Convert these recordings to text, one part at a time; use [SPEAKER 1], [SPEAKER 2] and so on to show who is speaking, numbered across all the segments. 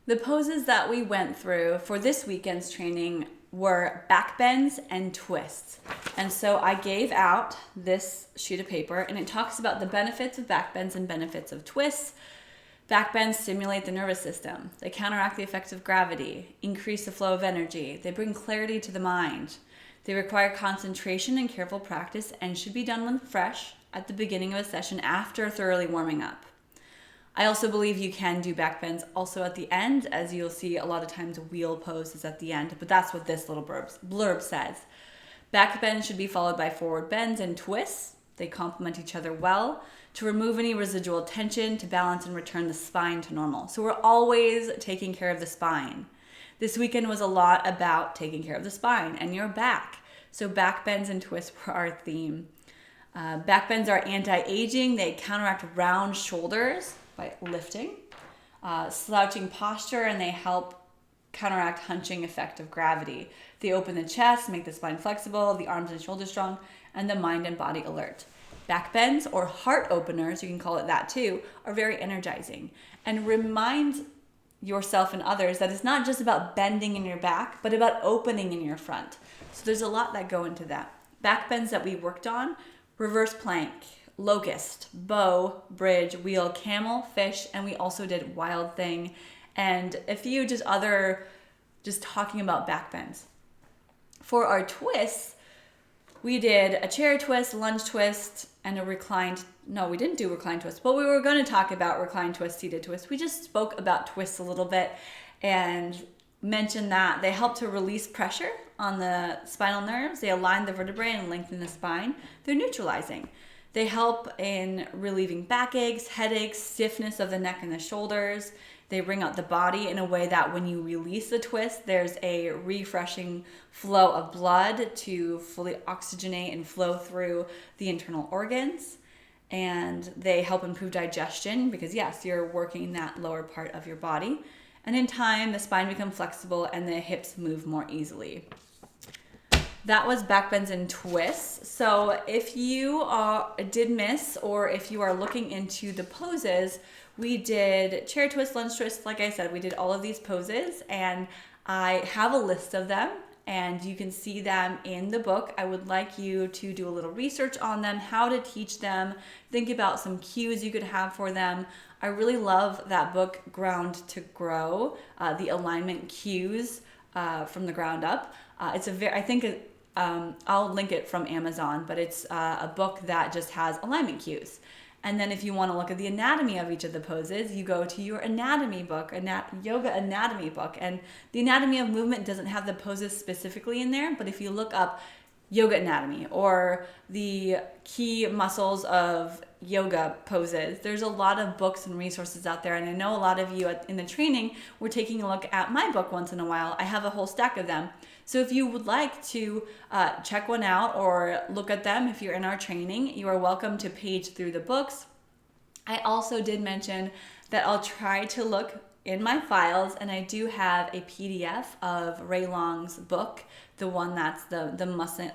[SPEAKER 1] The poses that we went through for this weekend's training were back bends and twists. And so I gave out this sheet of paper and it talks about the benefits of back bends and benefits of twists. Back bends stimulate the nervous system. They counteract the effects of gravity, increase the flow of energy. They bring clarity to the mind. They require concentration and careful practice and should be done when fresh at the beginning of a session after thoroughly warming up. I also believe you can do back bends also at the end, as you'll see a lot of times wheel pose is at the end, but that's what this little blurb says. Back bends should be followed by forward bends and twists. They complement each other well to remove any residual tension, to balance and return the spine to normal. So we're always taking care of the spine. This weekend was a lot about taking care of the spine and your back. So back bends and twists were our theme. Back bends are anti-aging. They counteract round shoulders by lifting, slouching posture, and they help counteract hunching effect of gravity. They open the chest, make the spine flexible, the arms and shoulders strong, and the mind and body alert. Back bends, or heart openers, you can call it that too, are very energizing and remind yourself and others that it's not just about bending in your back, but about opening in your front. So there's a lot that go into that. Back bends that we worked on: reverse plank, locust, bow, bridge, wheel, camel, fish, and we also did wild thing and a few just talking about back bends. For our twists, we did a chair twist, lunge twist, and we didn't do reclined twist, but we were going to talk about reclined twist, seated twist. We just spoke about twists a little bit and mentioned that they help to release pressure on the spinal nerves. They align the vertebrae and lengthen the spine. They're neutralizing. They help in relieving backaches, headaches, stiffness of the neck and the shoulders. They bring out the body in a way that when you release the twist, there's a refreshing flow of blood to fully oxygenate and flow through the internal organs. And they help improve digestion because, yes, you're working that lower part of your body. And in time, the spine becomes flexible and the hips move more easily. That was back bends and twists. So if you did miss, or if you are looking into the poses, we did chair twist, lunge twist. Like I said, we did all of these poses and I have a list of them and you can see them in the book. I would like you to do a little research on them, how to teach them, think about some cues you could have for them. I really love that book, Ground to Grow, the alignment cues from the ground up. I'll link it from Amazon, but it's a book that just has alignment cues. And then if you want to look at the anatomy of each of the poses, you go to your anatomy book, yoga anatomy book. And the anatomy of movement doesn't have the poses specifically in there, but if you look up yoga anatomy or the key muscles of yoga poses, there's a lot of books and resources out there. And I know a lot of you in the training were taking a look at my book once in a while. I have a whole stack of them. So if you would like to check one out or look at them, if you're in our training, you are welcome to page through the books. I also did mention that I'll try to look in my files, and I do have a PDF of Ray Long's book, the one that's the mustn't,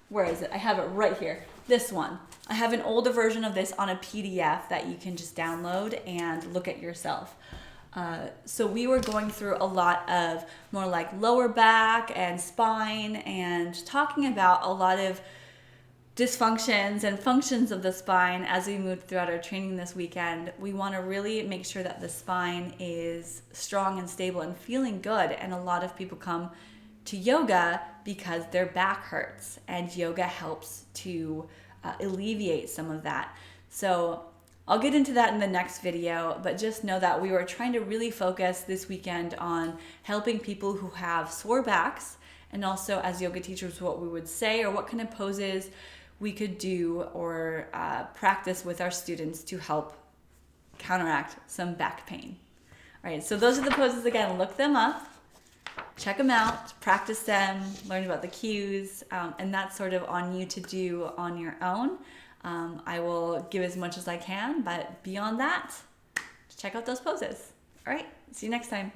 [SPEAKER 1] where is it? I have it right here, this one. I have an older version of this on a PDF that you can just download and look at yourself. So we were going through a lot of more like lower back and spine and talking about a lot of dysfunctions and functions of the spine as we moved throughout our training this weekend. We want to really make sure that the spine is strong and stable and feeling good. And a lot of people come to yoga because their back hurts, and yoga helps to alleviate some of that. So I'll get into that in the next video, but just know that we were trying to really focus this weekend on helping people who have sore backs, and also as yoga teachers what we would say or what kind of poses we could do or practice with our students to help counteract some back pain. All right, so those are the poses. Again, look them up, check them out, practice them, learn about the cues, and that's sort of on you to do on your own. I will give as much as I can, but beyond that, check out those poses. All right, see you next time.